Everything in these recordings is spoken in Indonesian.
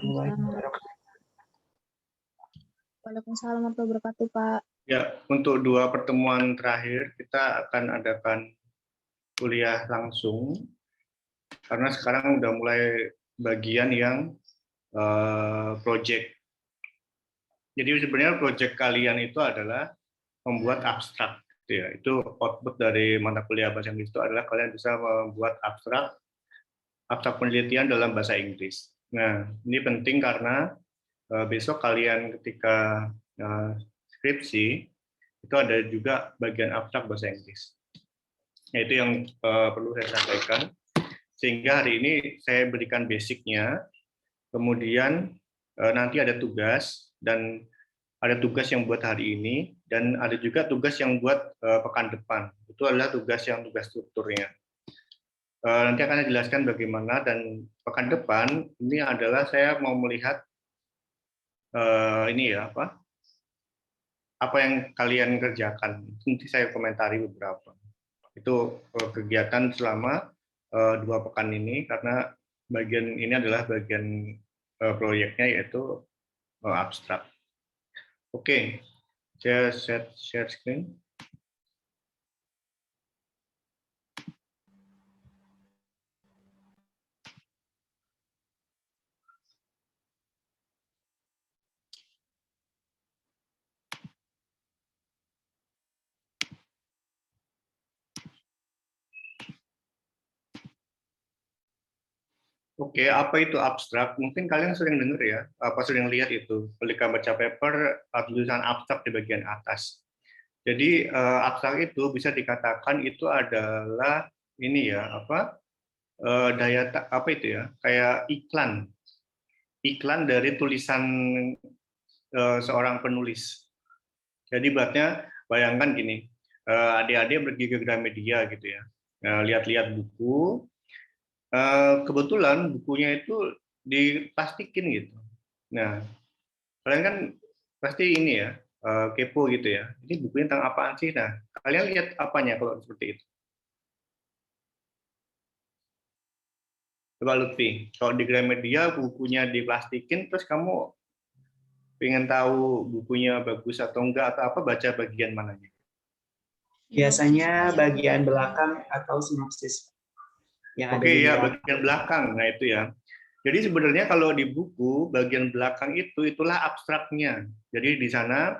warahmatullahi wabarakatuh. Waalaikumsalam warahmatullahi wabarakatuh, Pak. Ya, untuk 2 pertemuan terakhir kita akan adakan kuliah langsung karena sekarang udah mulai bagian yang project. Jadi sebenarnya project kalian itu adalah membuat abstrak, gitu ya. Itu output dari mata kuliah bahasa Inggris itu adalah kalian bisa membuat abstrak penelitian dalam bahasa Inggris. Nah, ini penting karena besok kalian ketika skripsi itu ada juga bagian abstrak bahasa Inggris. Nah, itu yang perlu saya sampaikan. Sehingga hari ini saya berikan basicnya, kemudian nanti ada tugas, dan ada tugas yang buat hari ini, dan ada juga tugas yang buat pekan depan. Itu adalah tugas strukturnya. Nanti akan saya jelaskan bagaimana, dan pekan depan ini adalah saya mau melihat ini ya apa yang kalian kerjakan. Nanti saya komentari beberapa. Itu kegiatan selama 2 pekan ini, karena bagian ini adalah bagian proyeknya, yaitu abstrak. Oke, saya share screen. Oke, apa itu abstrak? Mungkin kalian sering dengar ya, sering lihat itu. Ketika baca paper, tulisan abstrak di bagian atas. Jadi abstrak itu bisa dikatakan itu adalah ini ya, apa itu ya, kayak iklan dari tulisan seorang penulis. Jadi bayangkan gini, adik-adik pergi ke Gramedia gitu ya, lihat-lihat buku. Kebetulan bukunya itu diplastikin gitu. Nah, kalian kan pasti ini ya, kepo gitu ya. Ini bukunya tentang apaan sih? Nah, kalian lihat apanya kalau seperti itu? Coba Lutfi, kalau di Gramedia bukunya diplastikin, terus kamu pengen tahu bukunya bagus atau enggak, atau apa, baca bagian mananya? Biasanya bagian belakang atau sinopsis. Oke, ya, bagian belakang. Nah, itu ya. Jadi sebenarnya kalau di buku, bagian belakang itulah abstraknya. Jadi di sana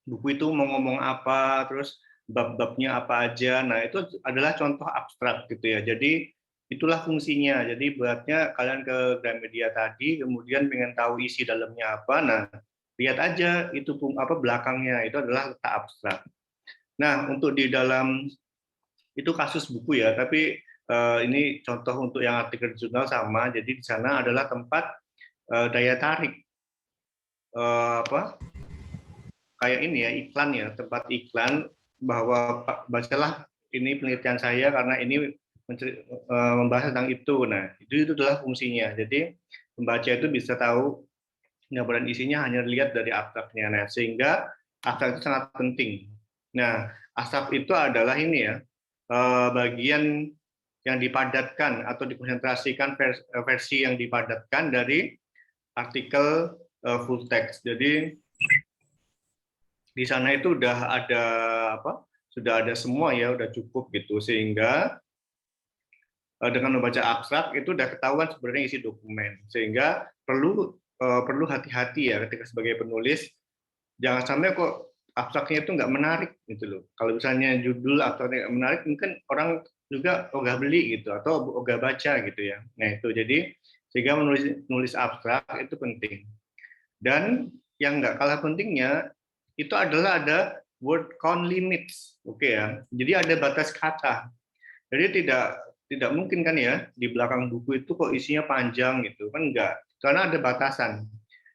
buku itu mau ngomong apa, terus bab-babnya apa aja. Nah, itu adalah contoh abstrak gitu ya. Jadi itulah fungsinya. Jadi buatnya kalian ke Gramedia tadi, kemudian pengen tahu isi dalamnya apa. Nah, lihat aja itu belakangnya. Itu adalah letak abstrak. Nah, untuk di dalam itu kasus buku ya, tapi ini contoh untuk yang artikel jurnal sama. Jadi di sana adalah tempat daya tarik kayak ini ya, iklan ya, tempat iklan bahwa bacalah ini penelitian saya karena ini membahas tentang itu. Nah, itu adalah fungsinya. Jadi pembaca itu bisa tahu gambaran isinya hanya lihat dari abstraknya. Nah, sehingga abstrak itu sangat penting. Nah, abstrak itu adalah ini ya, bagian yang dipadatkan atau dikonsentrasikan versi yang dipadatkan dari artikel full text. Jadi di sana itu sudah ada semua ya, udah cukup gitu, sehingga dengan membaca abstrak itu udah ketahuan sebenarnya isi dokumen, sehingga perlu hati-hati ya ketika sebagai penulis, jangan sampai kok abstraknya itu nggak menarik gitu loh. Kalau misalnya judul abstraknya nggak menarik, mungkin orang juga ogah beli gitu atau ogah baca gitu ya. Nah itu, jadi sehingga menulis abstrak itu penting. Dan yang nggak kalah pentingnya itu adalah ada word count limits, oke ya. Jadi ada batas kata. Jadi tidak mungkin kan ya di belakang buku itu kok isinya panjang gitu kan, enggak, karena ada batasan.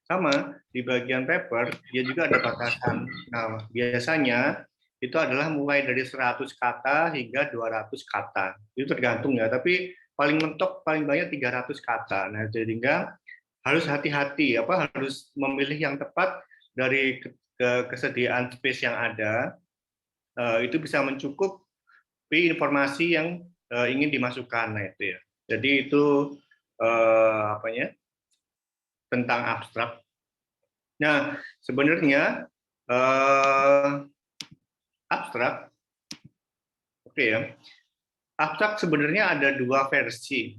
Sama di bagian paper dia juga ada batasan. Nah, biasanya itu adalah mulai dari 100 kata hingga 200 kata. Itu tergantung ya, tapi paling mentok paling banyak 300 kata. Nah, sehingga harus hati-hati, harus memilih yang tepat dari kesediaan space yang ada. Itu bisa mencukupi informasi yang ingin dimasukkan. Nah, itu ya. Jadi itu tentang abstrak. Nah, sebenarnya abstrak, oke ya. Abstrak sebenarnya ada dua versi.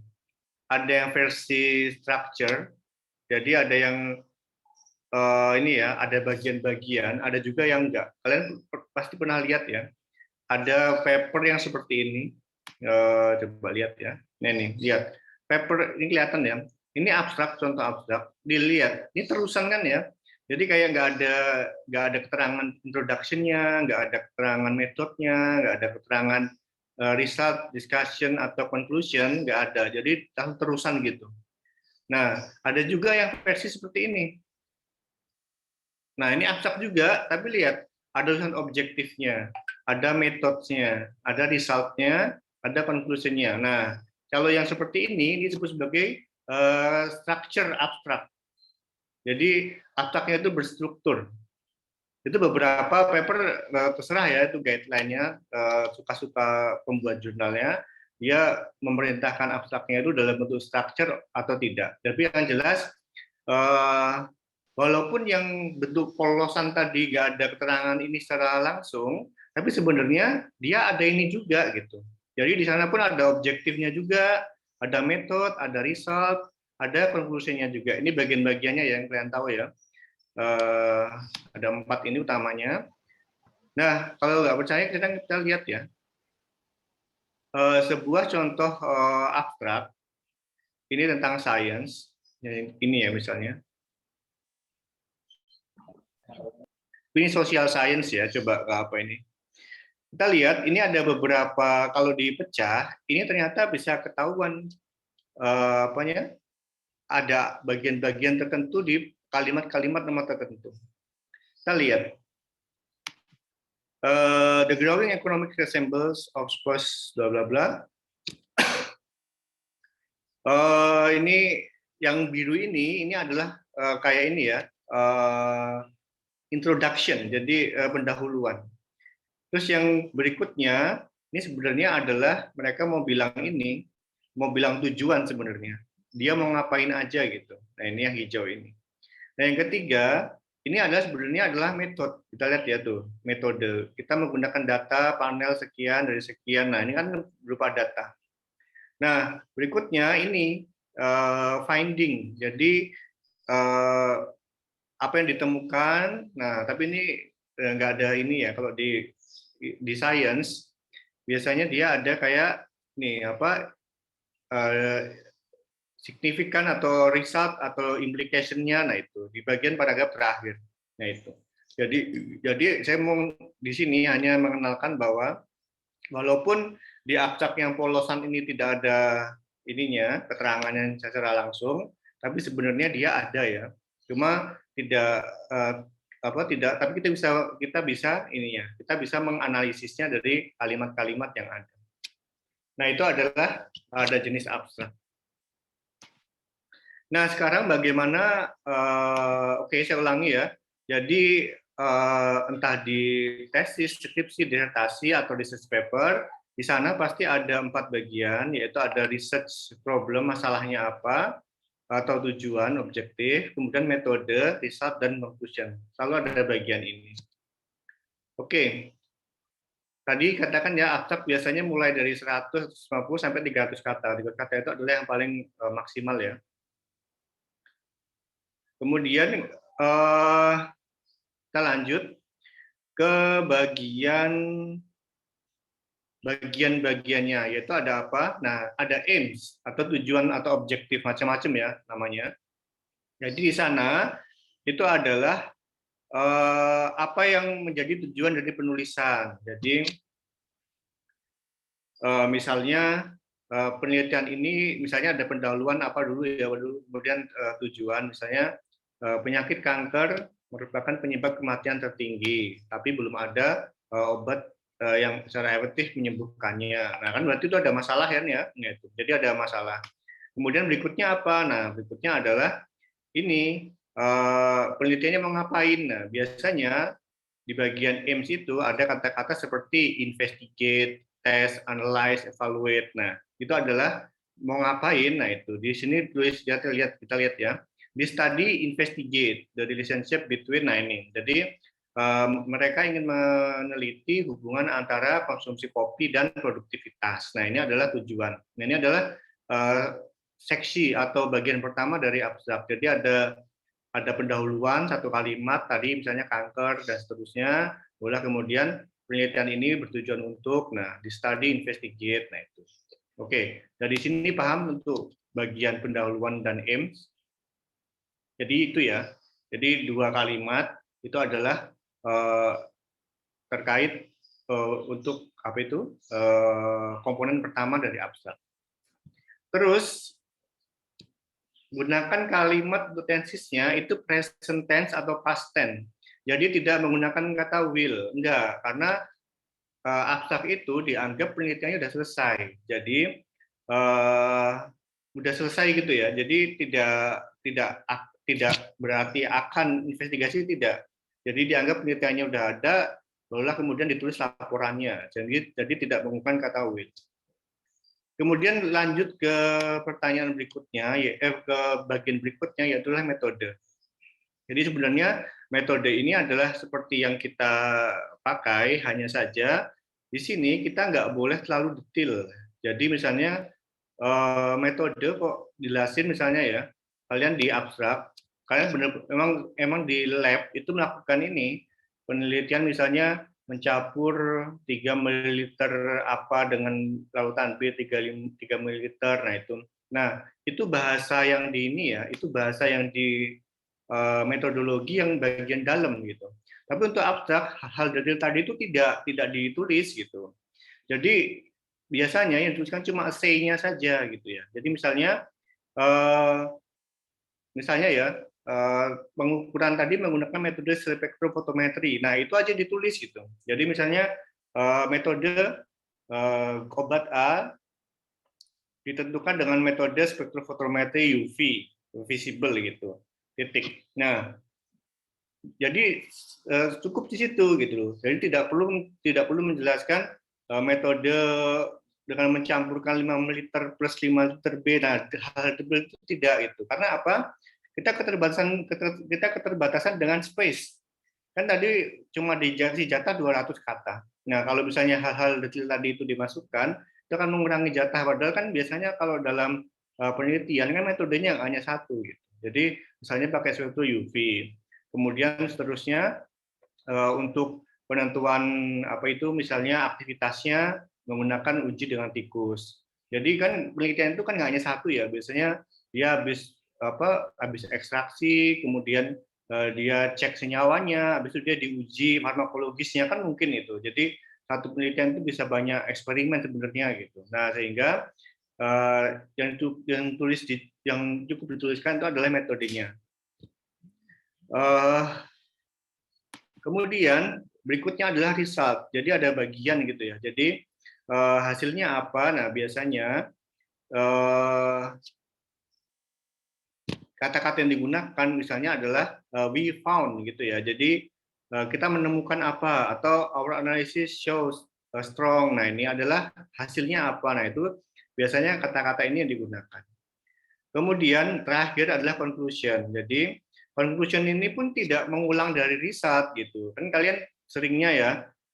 Ada yang versi structure, jadi ada yang ini ya, ada bagian-bagian, ada juga yang enggak. Kalian pasti pernah lihat ya, ada paper yang seperti ini. Coba lihat ya. Nih, lihat. Paper ini kelihatan ya. Ini abstrak, contoh abstrak. Dilihat, ini terusan kan ya. Jadi kayak nggak ada keterangan introduction-nya, nggak ada keterangan metodenya, nggak ada keterangan result, discussion atau conclusion, nggak ada. Jadi terusan gitu. Nah, ada juga yang versi seperti ini. Nah, ini abstrak juga, tapi lihat, ada tulisan objektifnya, ada metodenya, ada result-nya, ada conclusion-nya. Nah, kalau yang seperti ini disebut sebagai structure abstrak. Jadi, abstraknya itu berstruktur. Itu beberapa paper, terserah ya, itu guideline-nya, suka-suka pembuat jurnalnya, dia memerintahkan abstraknya itu dalam bentuk structure atau tidak. Tapi yang jelas, walaupun yang bentuk polosan tadi nggak ada keterangan ini secara langsung, tapi sebenarnya dia ada ini juga gitu. Jadi di sana pun ada objektifnya juga, ada metode, ada result, ada konklusinya juga. Ini bagian-bagiannya yang kalian tahu ya. Ada 4 ini utamanya. Nah, kalau nggak percaya kita lihat ya. Sebuah contoh abstrak, ini tentang sains, ini ya misalnya. Ini social science ya, coba apa ini. Kita lihat, ini ada beberapa, kalau dipecah, ini ternyata bisa ketahuan ada bagian-bagian tertentu di kalimat-kalimat nomor tertentu. Kita lihat. The growing economic resemblance of sports, bla bla bla. Ini yang biru ini adalah kayak ini ya, introduction, jadi pendahuluan. Terus yang berikutnya, ini sebenarnya adalah mereka mau bilang ini, mau bilang tujuan sebenarnya. Dia mau ngapain aja gitu. Nah ini yang hijau ini. Nah yang ketiga, ini sebenarnya adalah metode. Kita lihat ya tuh, metode. Kita menggunakan data panel sekian dari sekian. Nah ini kan berupa data. Nah berikutnya ini finding. Jadi apa yang ditemukan. Nah tapi ini nggak ada ini ya. Kalau di science biasanya dia ada kayak nih apa signifikan atau result atau implication-nya. Nah itu di bagian paragraf terakhir. Nah itu. Jadi saya mau di sini hanya mengenalkan bahwa walaupun di abstrak yang polosan ini tidak ada ininya keterangannya secara langsung, tapi sebenarnya dia ada ya. Cuma tidak tapi kita bisa ininya, kita bisa menganalisisnya dari kalimat-kalimat yang ada. Nah itu adalah ada jenis abstrak. Nah sekarang bagaimana? Oke saya ulangi ya. Jadi entah di tesis, skripsi, disertasi atau research paper, di sana pasti ada 4 bagian, yaitu ada research problem, masalahnya apa, atau tujuan, objektif, kemudian metode, result, dan conclusion. Selalu ada bagian ini. Oke. Tadi katakan ya, abstrak biasanya mulai dari 150 sampai 300 kata. 300 kata itu adalah yang paling maksimal ya. Kemudian kita lanjut ke bagian-bagiannya, yaitu ada apa? Nah, ada aims atau tujuan atau objektif macam-macam ya namanya. Jadi di sana itu adalah apa yang menjadi tujuan dari penulisan. Jadi misalnya penelitian ini misalnya ada pendahuluan apa dulu ya, kemudian tujuan misalnya penyakit kanker merupakan penyebab kematian tertinggi, tapi belum ada obat yang secara efektif menyembuhkannya. Nah, kan berarti itu ada masalah kan ya? Jadi ada masalah. Kemudian berikutnya apa? Nah, berikutnya adalah ini penelitiannya mau ngapain? Nah, biasanya di bagian aims itu ada kata-kata seperti investigate, test, analyze, evaluate. Nah, itu adalah mau ngapain? Nah, itu di sini tulis kita lihat ya. di study investigate the relationship between, nah ini. Jadi mereka ingin meneliti hubungan antara konsumsi kopi dan produktivitas. Nah, ini adalah tujuan. Nah, ini adalah seksi atau bagian pertama dari abstrak. Jadi ada pendahuluan satu kalimat tadi misalnya kanker dan seterusnya. Boleh kemudian penelitian ini bertujuan untuk di study investigate. Nah, itu. Oke, dari sini paham untuk bagian pendahuluan dan aims. Jadi itu ya. Jadi dua kalimat itu adalah terkait untuk apa itu komponen pertama dari abstrak. Terus gunakan kalimat untuk tensesnya itu present tense atau past tense. Jadi tidak menggunakan kata will, enggak, karena abstrak itu dianggap penelitiannya sudah selesai. Jadi sudah selesai gitu ya. Jadi tidak berarti akan investigasi, tidak. Jadi dianggap penelitiannya sudah ada, barulah kemudian ditulis laporannya. Jadi tidak menggunakan kata will. Kemudian lanjut ke pertanyaan berikutnya, ke bagian berikutnya, yaitu metode. Jadi sebenarnya metode ini adalah seperti yang kita pakai, hanya saja di sini kita nggak boleh terlalu detail. Jadi misalnya metode kok dijelasin misalnya ya, kalian di abstrak, kalian memang di lab itu melakukan ini penelitian misalnya mencampur 3 ml apa dengan lautan B 3 ml. Nah, itu bahasa yang di ini ya, itu bahasa yang di metodologi yang bagian dalam gitu. Tapi untuk abstrak hal detail tadi itu tidak ditulis gitu. Jadi biasanya yang dituliskan cuma say-nya saja gitu ya. Jadi misalnya ya pengukuran tadi menggunakan metode spektrofotometri. Nah, itu aja ditulis gitu. Jadi misalnya metode obat A ditentukan dengan metode spektrofotometri UV, visible gitu. Titik. Nah, jadi cukup di situ gitu loh. Jadi tidak perlu menjelaskan metode dengan mencampurkan 5 ml plus 5 liter B. Nah, hal itu tidak itu. Karena apa? Kita keterbatasan dengan space. Kan tadi cuma dikasih jatah 200 kata. Nah, kalau misalnya hal-hal detail tadi itu dimasukkan, itu akan mengurangi jatah. Padahal kan biasanya kalau dalam penelitian kan metodenya hanya satu gitu. Jadi misalnya pakai spektrum UV. Kemudian seterusnya untuk penentuan apa itu misalnya aktivitasnya menggunakan uji dengan tikus. Jadi kan penelitian itu kan nggak hanya satu ya, biasanya dia habis ekstraksi, kemudian dia cek senyawanya, habis itu dia diuji farmakologisnya kan mungkin itu. Jadi satu penelitian itu bisa banyak eksperimen sebenarnya gitu. Nah, sehingga yang cukup dituliskan itu adalah metodenya. Kemudian berikutnya adalah result. Jadi ada bagian gitu ya. Jadi hasilnya apa? Nah, biasanya kata-kata yang digunakan misalnya adalah we found gitu ya. Jadi kita menemukan apa atau our analysis shows strong. Nah, ini adalah hasilnya apa. Nah, itu biasanya kata-kata ini yang digunakan. Kemudian terakhir adalah conclusion. Jadi conclusion ini pun tidak mengulang dari result gitu. Kan kalian seringnya ya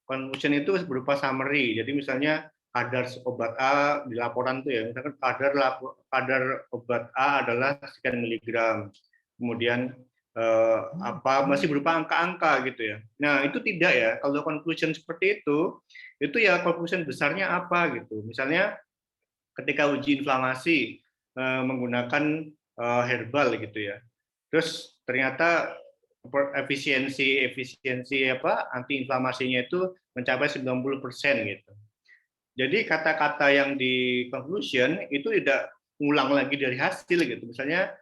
conclusion itu berupa summary. Jadi misalnya kadar obat A di laporan tuh ya, misalkan kadar obat A adalah sekian miligram. Kemudian masih berupa angka-angka gitu ya. Nah, itu tidak ya. Kalau conclusion seperti itu ya conclusion besarnya apa gitu. Misalnya ketika uji inflamasi menggunakan herbal gitu ya. Terus ternyata efisiensi antiinflamasinya itu mencapai 90% gitu. Jadi kata-kata yang di conclusion itu tidak ngulang lagi dari hasil gitu. Misalnya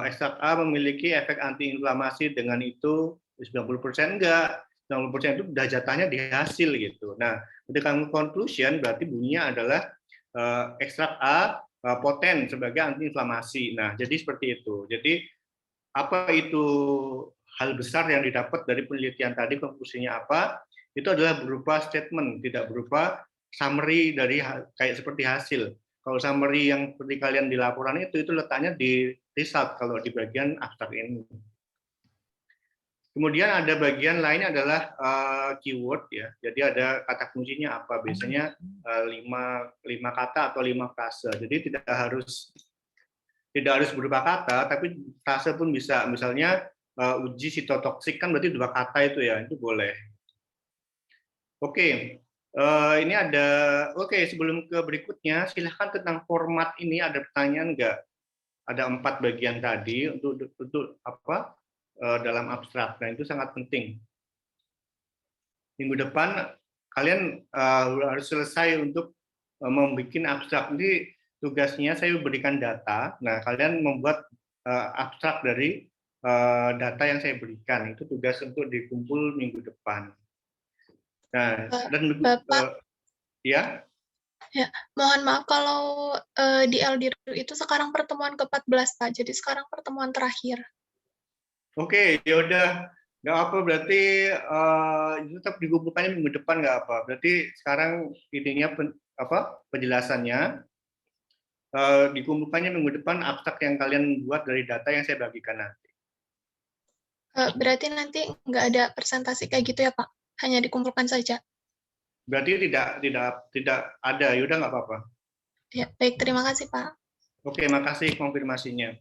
ekstrak A memiliki efek antiinflamasi dengan itu 90% enggak. 90% itu udah jatahnya di hasil gitu. Nah, ketika conclusion berarti bunyinya adalah ekstrak A poten sebagai antiinflamasi. Nah, jadi seperti itu. Jadi apa itu hal besar yang didapat dari penelitian tadi, konklusinya apa? Itu adalah berupa statement, tidak berupa summary dari kayak seperti hasil. Kalau summary yang seperti kalian di laporan itu letaknya di result kalau di bagian abstrak ini. Kemudian ada bagian lain adalah keyword ya. Jadi ada kata kuncinya apa? Biasanya 5 kata atau 5 frase. Jadi tidak harus berupa kata, tapi frase pun bisa. Misalnya uji sitotoksik kan berarti 2 kata itu ya, itu boleh. Oke. Ini ada sebelum ke berikutnya silahkan tentang format ini ada pertanyaan enggak? Ada 4 bagian tadi untuk apa? Dalam abstrak. Nah, itu sangat penting. Minggu depan kalian harus selesai untuk membuat abstrak. Ini tugasnya saya berikan data. Nah, kalian membuat abstrak dari data yang saya berikan. Itu tugas untuk dikumpul minggu depan. Nah, dan Bapak, ya. ya, mohon maaf kalau di LDIRU itu sekarang pertemuan ke-14, Pak. Jadi sekarang pertemuan terakhir. Oke, ya udah, nggak apa. Berarti itu tetap dikumpulkannya minggu depan nggak apa. Berarti sekarang intinya penjelasannya dikumpulkannya minggu depan abstrak yang kalian buat dari data yang saya bagikan nanti. Berarti nanti nggak ada presentasi kayak gitu ya, Pak? Hanya dikumpulkan saja. Berarti tidak ada. Ya udah nggak apa-apa. Ya, baik, terima kasih, Pak. Oke, makasih konfirmasinya.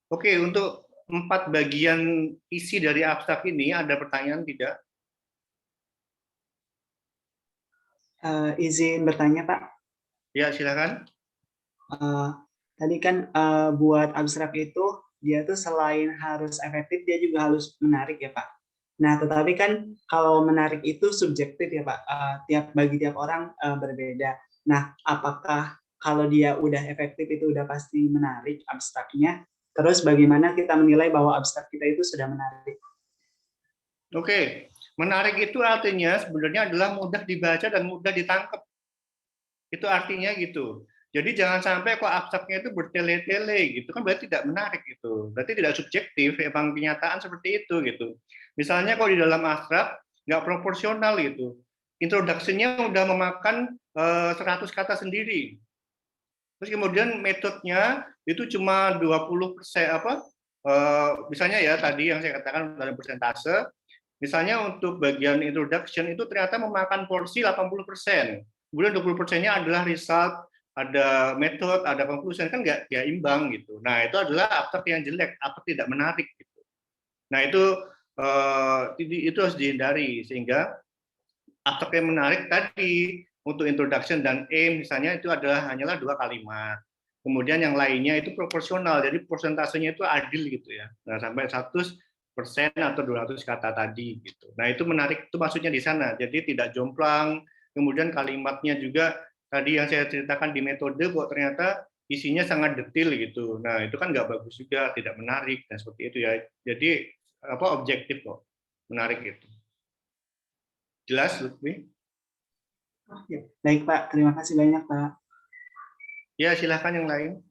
Oke, untuk 4 bagian isi dari abstrak ini ada pertanyaan tidak? Izin bertanya, Pak. Ya, silakan. Tadi kan buat abstrak itu dia tuh selain harus efektif dia juga harus menarik ya, Pak. Nah, tetapi kan kalau menarik itu subjektif ya, Pak. Bagi tiap orang berbeda. Nah, apakah kalau dia udah efektif itu udah pasti menarik abstraknya? Terus bagaimana kita menilai bahwa abstrak kita itu sudah menarik? Oke, menarik itu artinya sebenarnya adalah mudah dibaca dan mudah ditangkap. Itu artinya gitu. Jadi jangan sampai kok abstraknya itu bertele-tele gitu kan berarti tidak menarik gitu. Berarti tidak subjektif, emang kenyataan seperti itu gitu. Misalnya kalau di dalam abstrak nggak proporsional gitu. Introduction-nya udah memakan 100 kata sendiri. Terus kemudian metodenya itu cuma 20% misalnya ya tadi yang saya katakan dalam persentase, misalnya untuk bagian introduction itu ternyata memakan porsi 80%. Kemudian 20%-nya adalah result, ada metode, ada conclusion, kan nggak imbang gitu. Nah, itu adalah abstrak yang jelek, abstrak tidak menarik gitu. Nah, itu harus dihindari sehingga abstrak yang menarik tadi untuk introduction dan aim misalnya itu hanyalah 2 kalimat. Kemudian yang lainnya itu proporsional, jadi persentasenya itu adil gitu ya. Nah, sampai 100% atau 200 kata tadi gitu. Nah, itu menarik, itu maksudnya di sana. Jadi tidak jomplang, kemudian kalimatnya juga tadi yang saya ceritakan di metode kok ternyata isinya sangat detail gitu. Nah, itu kan nggak bagus juga, tidak menarik dan seperti itu ya. Jadi objektif kok, menarik itu. Jelas, Lutfi? Baik, Pak. Terima kasih banyak, Pak. Ya, silahkan yang lain.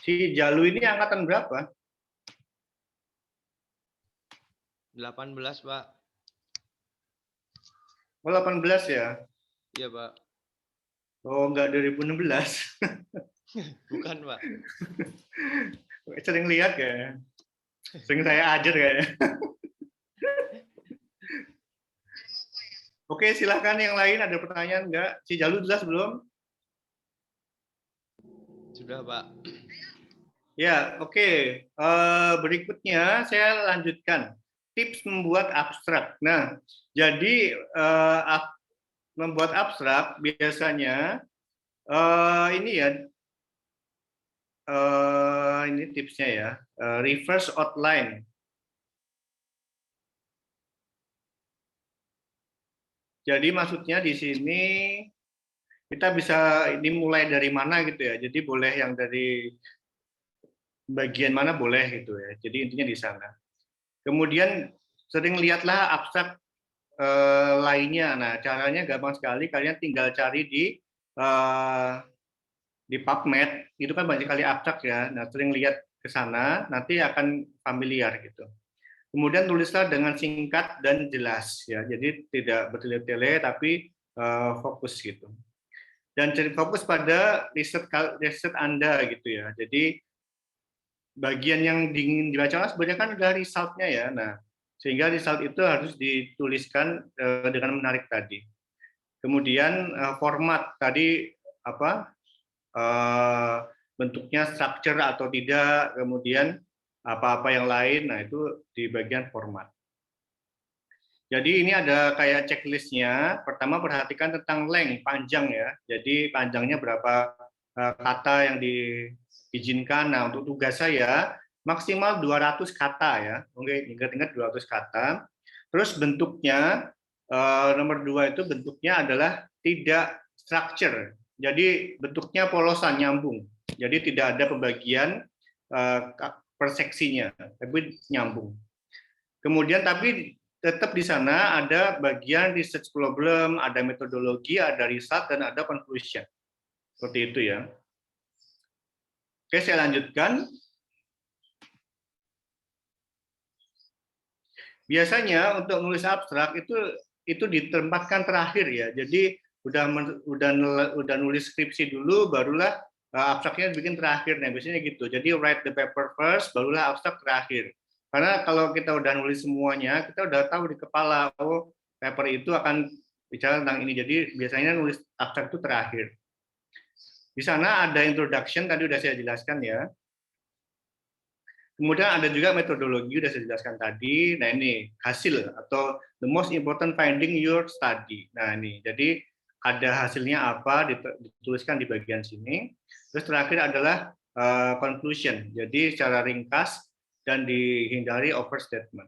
Si Jalu ini angkatan berapa? 18, Pak. Oh, 18 ya? Iya, Pak. Oh, enggak 2016. Bukan, Pak. Sering lihat kayaknya. Sering saya ajar kayaknya. Oke, silahkan yang lain ada pertanyaan enggak? Si Jalu jelas belum? Sudah, Pak. Ya, oke. Berikutnya saya lanjutkan. Tips membuat abstrak. Nah, jadi membuat abstrak biasanya ini ya, ini tipsnya ya, reverse outline. Jadi maksudnya di sini kita bisa ini mulai dari mana gitu ya. Jadi boleh yang dari bagian mana boleh gitu ya. Jadi intinya di sana. Kemudian sering lihatlah abstrak lainnya. Nah, caranya gampang sekali. Kalian tinggal cari di PubMed. Itu kan banyak kali abstrak ya. Nah, sering lihat ke sana, nanti akan familiar gitu. Kemudian tulislah dengan singkat dan jelas ya. Jadi tidak bertele-tele tapi fokus gitu. Dan fokus pada riset Anda gitu ya. Jadi bagian yang ingin dibaca sebenarnya kan adalah result-nya ya. Nah, sehingga result itu harus dituliskan dengan menarik tadi. Kemudian format tadi apa bentuknya structure atau tidak, kemudian apa-apa yang lain. Nah, itu di bagian format. Jadi ini ada kayak checklistnya. Pertama perhatikan tentang length, panjang ya. Jadi panjangnya berapa kata yang diizinkan. Nah, untuk tugas saya maksimal 200 kata ya. Oke, ingat-ingat 200 kata. Terus bentuknya nomor 2 itu bentuknya adalah tidak structure. Jadi bentuknya polosan, nyambung. Jadi tidak ada pembagian per seksinya, tapi nyambung. Kemudian tapi tetap di sana ada bagian research problem, ada metodologi, ada result, dan ada conclusion. Seperti itu ya. Oke, saya lanjutkan. Biasanya untuk nulis abstrak itu ditempatkan terakhir ya. Jadi udah nulis skripsi dulu, barulah abstraknya bikin terakhir. Nah, biasanya gitu. Jadi write the paper first, barulah abstrak terakhir. Karena kalau kita udah nulis semuanya, kita udah tahu di kepala, oh paper itu akan bicara tentang ini. Jadi biasanya nulis abstrak itu terakhir. Di sana ada introduction, tadi udah saya jelaskan ya. Kemudian ada juga metodologi, udah saya jelaskan tadi. Nah ini hasil atau the most important finding your study. Nah ini, jadi ada hasilnya apa, dituliskan di bagian sini. Terus terakhir adalah conclusion, jadi secara ringkas, dan dihindari overstatement.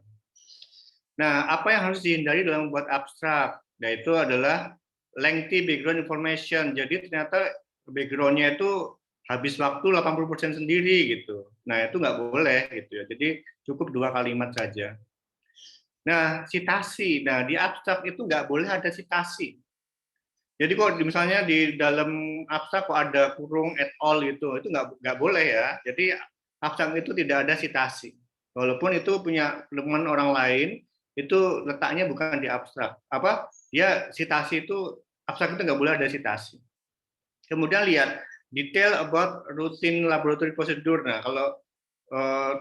Nah, apa yang harus dihindari dalam membuat abstrak? Nah, itu adalah lengthy background information. Jadi ternyata background-nya itu habis waktu 80% sendiri gitu. Nah, itu nggak boleh gitu ya. Jadi cukup 2 kalimat saja. Nah, sitasi. Nah, di abstrak itu nggak boleh ada sitasi. Jadi kok misalnya di dalam abstrak kok ada kurung et al gitu, itu nggak boleh ya. Jadi abstrak itu tidak ada sitasi. Walaupun itu punya teman orang lain, itu letaknya bukan di abstrak. Apa? Ya sitasi itu, abstrak itu nggak boleh ada sitasi. Kemudian lihat detail about routine laboratory procedure. Nah, kalau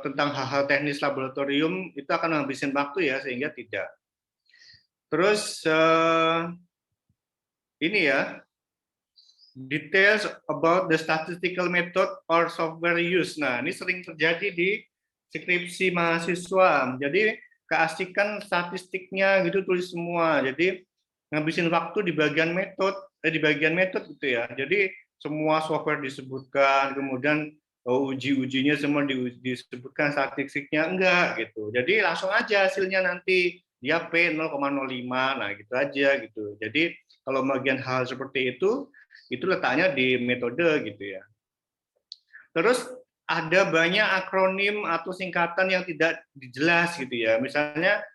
tentang hal-hal teknis laboratorium itu akan menghabiskan waktu ya, sehingga tidak. Terus ini ya, details about the statistical method or software use. Nah, ini sering terjadi di skripsi mahasiswa. Jadi keasikan statistiknya gitu tulis semua. Jadi ngabisin waktu di bagian metode gitu ya. Jadi semua software disebutkan, kemudian uji-ujinya semua disebutkan statistiknya enggak gitu. Jadi langsung aja hasilnya nanti dia P 0,05. Nah, gitu aja gitu. Jadi kalau bagian hal seperti itu letaknya di metode gitu ya. Terus ada banyak akronim atau singkatan yang tidak jelas gitu ya. Misalnya,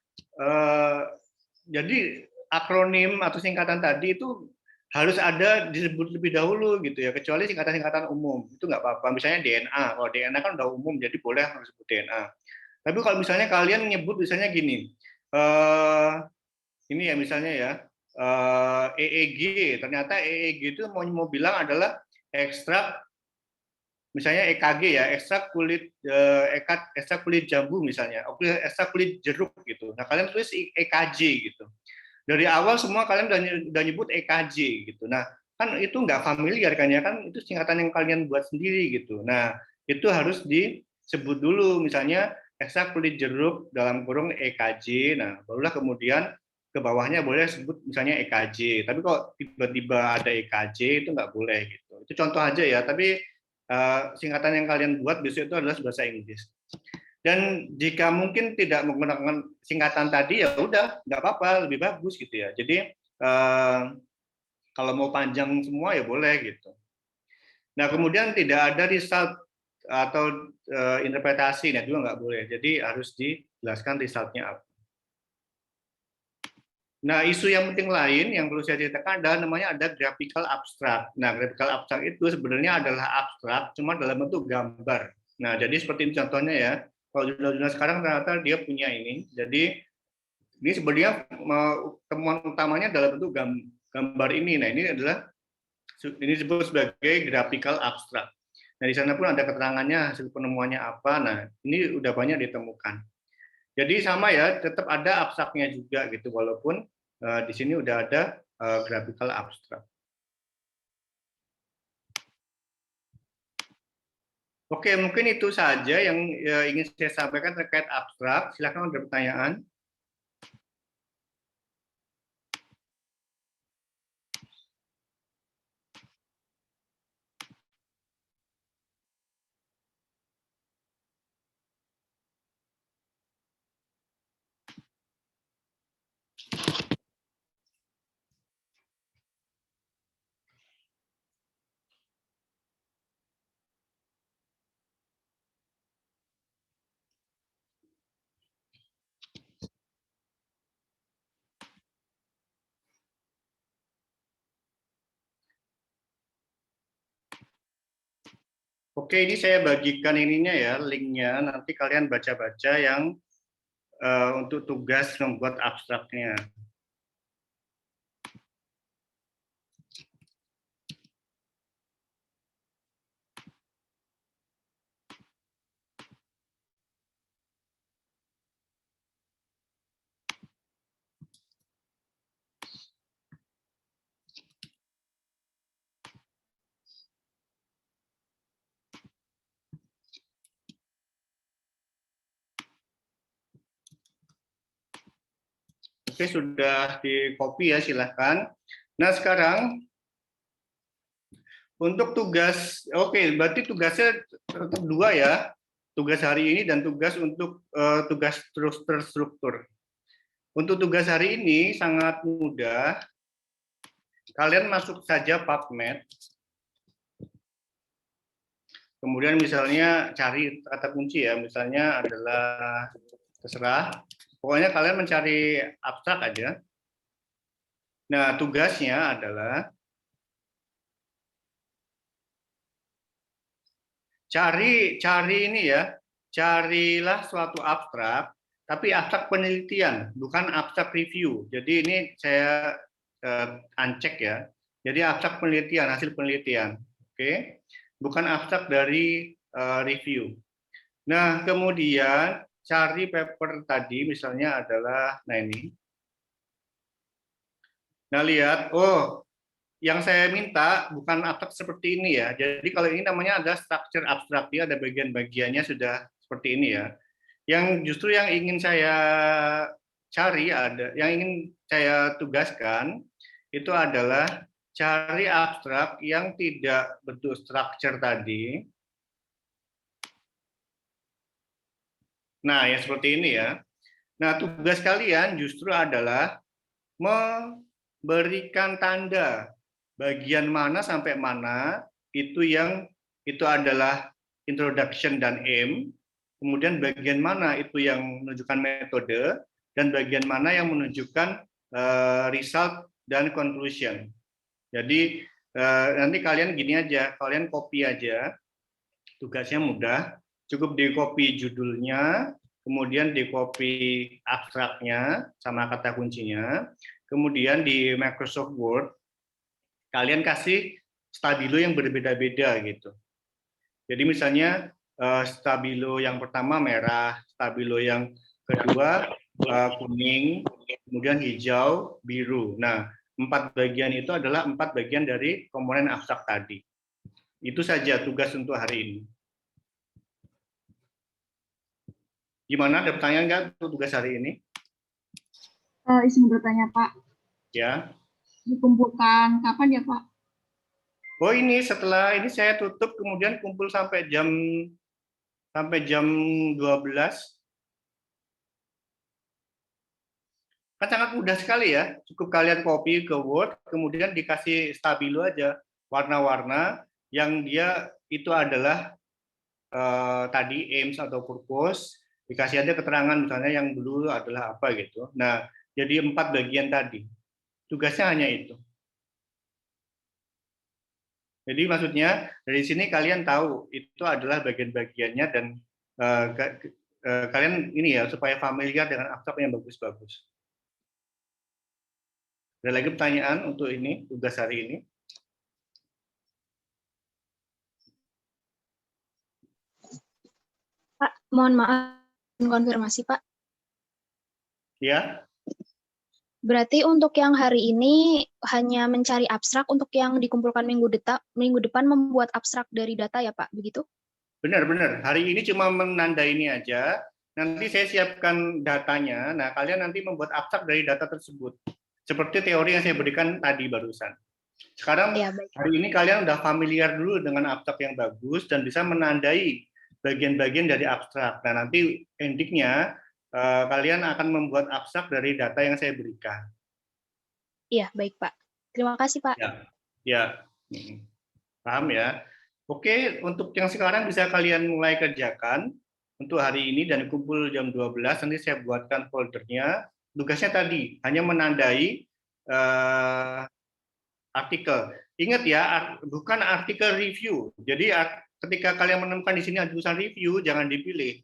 jadi akronim atau singkatan tadi itu harus ada disebut lebih dahulu gitu ya. Kecuali singkatan-singkatan umum itu nggak apa-apa. Misalnya DNA, kalau DNA kan udah umum jadi boleh disebut DNA. Tapi kalau misalnya kalian nyebut misalnya gini, ini ya misalnya ya. EEG, ternyata EEG itu mau bilang adalah ekstrak, misalnya EKG ya, ekstrak kulit jambu misalnya, ekstrak kulit jeruk gitu. Nah kalian tulis EKG gitu. Dari awal semua kalian udah nyebut EKG gitu. Nah kan itu nggak familiar kan ya, kan itu singkatan yang kalian buat sendiri gitu. Nah itu harus disebut dulu, misalnya ekstrak kulit jeruk dalam kurung EKG. Nah barulah kemudian ke bawahnya boleh sebut misalnya EKG, tapi kok tiba-tiba ada EKG itu nggak boleh gitu. Itu contoh aja ya, tapi singkatan yang kalian buat biasanya itu adalah bahasa Inggris. Dan jika mungkin tidak menggunakan singkatan tadi ya udah nggak apa-apa, lebih bagus gitu ya. Jadi kalau mau panjang semua ya boleh gitu. Nah kemudian tidak ada result atau interpretasi, nah juga nggak boleh. Jadi harus dijelaskan resultnya apa. Nah, isu yang penting lain yang perlu saya ceritakan adalah namanya ada graphical abstract. Nah, graphical abstract itu sebenarnya adalah abstrak, cuma dalam bentuk gambar. Nah, jadi seperti ini contohnya ya. Kalau jurnal-jurnal sekarang ternyata dia punya ini. Jadi ini sebenarnya temuan utamanya dalam bentuk gambar ini. Nah, ini disebut sebagai graphical abstract. Nah, di sana pun ada keterangannya, hasil penemuannya apa. Nah, ini udah banyak ditemukan. Jadi sama ya, tetap ada abstraknya juga gitu, walaupun di sini udah ada graphical abstract. Oke, mungkin itu saja yang ingin saya sampaikan terkait abstrak. Silakan ada pertanyaan. Oke, ini saya bagikan ininya ya, linknya. Nanti kalian baca-baca yang untuk tugas membuat abstraknya. Oke, sudah di copy ya, silahkan. Nah, sekarang untuk tugas, oke, berarti tugasnya tetap dua ya, tugas hari ini dan tugas untuk tugas terstruktur. Untuk tugas hari ini sangat mudah, kalian masuk saja PubMed, kemudian misalnya cari kata kunci ya, misalnya adalah terserah, pokoknya kalian mencari abstrak aja. Nah, tugasnya adalah cari ini ya, carilah suatu abstrak, tapi abstrak penelitian, bukan abstrak review. Jadi ini saya uncheck ya. Jadi abstrak penelitian, hasil penelitian, oke? Bukan abstrak dari review. Nah, kemudian cari paper tadi, misalnya adalah, nah ini. Nah, lihat, oh, yang saya minta bukan abstrak seperti ini ya. Jadi kalau ini namanya ada structure abstrak, dia ada bagian-bagiannya sudah seperti ini ya. Yang justru yang ingin saya cari yang ingin saya tugaskan itu adalah cari abstrak yang tidak bentuk structure tadi. Nah, ya seperti ini ya. Nah, tugas kalian justru adalah memberikan tanda bagian mana sampai mana itu adalah introduction dan aim, kemudian bagian mana itu yang menunjukkan metode, dan bagian mana yang menunjukkan result dan conclusion. Jadi nanti kalian gini aja, kalian copy aja, tugasnya mudah, cukup di copy judulnya, kemudian di copy abstraknya sama kata kuncinya, kemudian di Microsoft Word kalian kasih stabilo yang berbeda-beda gitu. Jadi misalnya stabilo yang pertama merah, stabilo yang kedua kuning, kemudian hijau, biru. Nah, 4 bagian itu adalah 4 bagian dari komponen abstrak tadi. Itu saja tugas untuk hari ini. Gimana? Ada pertanyaan nggak untuk tugas hari ini? Izin bertanya, Pak. Ya. Dikumpulkan kapan ya, Pak? Oh, ini setelah ini saya tutup, kemudian kumpul sampai jam 12. Kan sangat mudah sekali ya. Cukup kalian copy ke Word, kemudian dikasih stabilo aja warna-warna yang dia itu adalah tadi aims atau purpose, dikasih aja keterangan misalnya yang dulu adalah apa gitu. Nah, jadi 4 bagian tadi. Tugasnya hanya itu. Jadi maksudnya dari sini kalian tahu itu adalah bagian-bagiannya dan kalian ini ya supaya familiar dengan abstrak yang bagus-bagus. Ada lagi pertanyaan untuk ini tugas hari ini? Pak, mohon maaf, konfirmasi Pak. Ya, Berarti untuk yang hari ini hanya mencari abstrak, untuk yang dikumpulkan minggu depan membuat abstrak dari data ya Pak, begitu? benar-benar. Hari ini cuma menandai ini aja. Nanti saya siapkan datanya. Nah, kalian nanti membuat abstrak dari data tersebut. Seperti teori yang saya berikan tadi barusan. Sekarang Ya, baik. hari ini kalian udah familiar dulu dengan abstrak yang bagus dan bisa menandai bagian-bagian dari abstrak. Nah, nanti endingnya kalian akan membuat abstrak dari data yang saya berikan. Iya, baik Pak. Terima kasih Pak. Ya, paham ya. Oke, untuk yang sekarang bisa kalian mulai kerjakan untuk hari ini dan kumpul jam 12. Nanti saya buatkan foldernya. Tugasnya tadi hanya menandai artikel. Ingat ya, bukan artikel review. Jadi ketika kalian menemukan di sini ada tulisan review, jangan dipilih.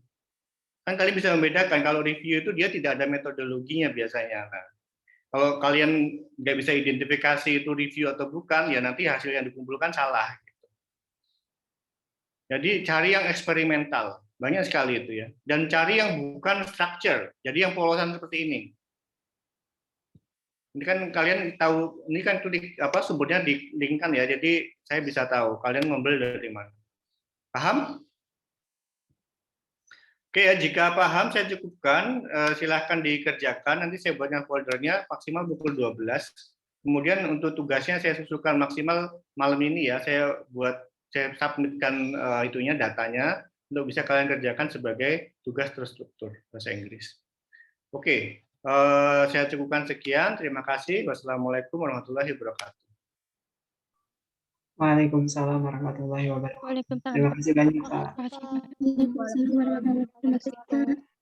Kan kalian bisa membedakan kalau review itu dia tidak ada metodologinya biasanya. Nah, kalau kalian nggak bisa identifikasi itu review atau bukan, ya nanti hasil yang dikumpulkan salah. Jadi cari yang eksperimental, banyak sekali itu ya. Dan cari yang bukan structure, jadi yang polosan seperti ini. Ini kan kalian tahu, ini kan sumbernya di link kan ya, jadi saya bisa tahu kalian ngambil dari mana. Paham? Oke ya, jika paham saya cukupkan, silahkan dikerjakan, nanti saya buatkan foldernya maksimal pukul 12. Kemudian untuk tugasnya saya susulkan maksimal malam ini ya, saya submitkan itunya, datanya, untuk bisa kalian kerjakan sebagai tugas terstruktur bahasa Inggris. Oke, saya cukupkan sekian, terima kasih. Wassalamualaikum warahmatullahi wabarakatuh. Waalaikumsalam warahmatullahi wabarakatuh. Waalaikumsalam. Terima kasih banyak Pak. Terima kasih, Pak. Waalaikumsalam warahmatullahi wabarakatuh.